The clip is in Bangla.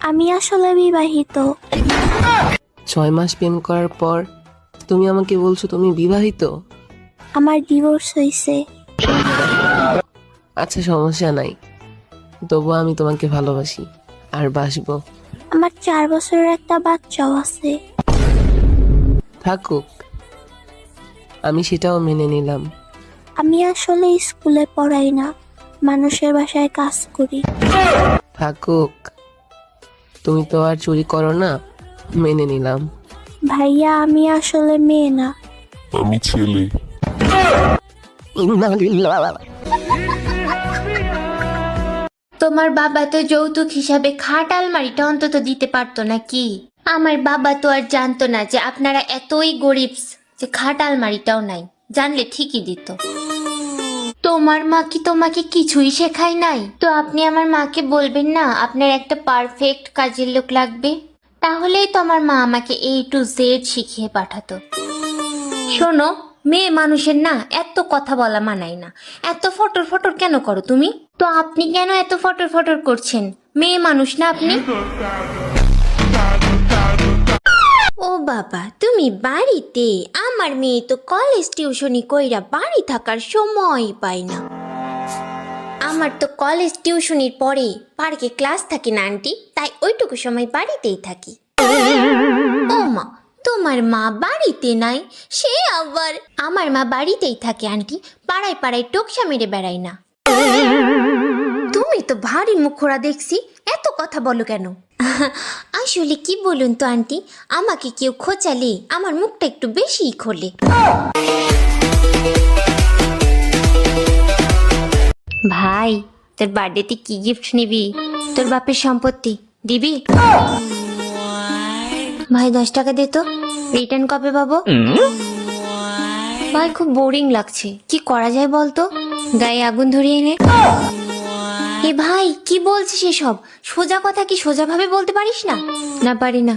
আমি আসলে বিবাহিত। 6 মাস প্রেম করার পর তুমি আমাকে বলছো তুমি বিবাহিত? আমার ডিভোর্স হয়েছে। আচ্ছা, সমস্যা নাই, তবু আমি তোমাকে ভালোবাসি আর বাসবো। আমার 4 বছরের একটা বাচ্চাও আছে। থাকুক, আমি সেটাও মেনে নিলাম। আমি আসলে স্কুলে পড়াই না, মানুষের বাসায় কাজ করি। থাকুক, তুমি তো আর চুরি করো না, মেনে নিলাম। ভাইয়া আমি আসলে মেয়ে না। আমি ছেলে। তোমার বাবা তো যৌতুক হিসাবে খাট আলমারিটা অন্তত দিতে পারতো নাকি? আমার বাবা তো আর জানতো না যে আপনারা এতই গরিব যে খাট আলমারিটাও নাই, জানলে ঠিকই দিত। তোমার মা কি তোমাকে কিছুই শেখায় নাই? তো আপনি আমার মাকে বলবেন না আপনার একটা পারফেক্ট কাজের লোক লাগবে, তাহলেই তো আমার মা আমাকে A to Z শিখিয়ে পাঠাতো। শোনো, মেয়ে মানুষের না এত কথা বলা মানায় না। এত ফটর ফটর কেন করো তুমি? তো আপনি কেন এত ফটর ফটর করছেন? মেয়ে মানুষ না আপনি? ও বাবা, তুমি বাড়িতে? আমার মেয়ে তো কলেজ টিউশনি কইরা বাড়ি থাকার সময় পায় না। আমার তো কলেজ টিউশনির পরে পার্কে ক্লাস থাকে না আন্টি, তাই ওইটুকু সময় বাড়িতেই থাকি। ও মা, তোমার মা বাড়িতে নাই? সে আবার আমার মা বাড়িতেই থাকে আন্টি, পাড়ায় পাড়ায় টোকসা মেরে বেড়াই না। তুমি তো ভারী মুখরা দেখছি, এত কথা বলো কেন? আসলে কি বলুন তো আন্টি, আমাকে কেউ খোঁচালে আমার মুখটা একটু বেশিই খোলে। ভাই, তোর বার্থডেতে কি গিফট নিবি? তোর বাপের সম্পত্তি দিবি? ভাই 10 টাকা দে তো, রিটার্ন কবে পাবো? ভাই খুব বোরিং লাগছে, কি করা যায় বলতো? গায়ে আগুন ধরিয়ে নে। এ ভাই, কি বলছিস এসব? সোজা কথা কি সোজা ভাবে বলতে পারিস না? না পারি না।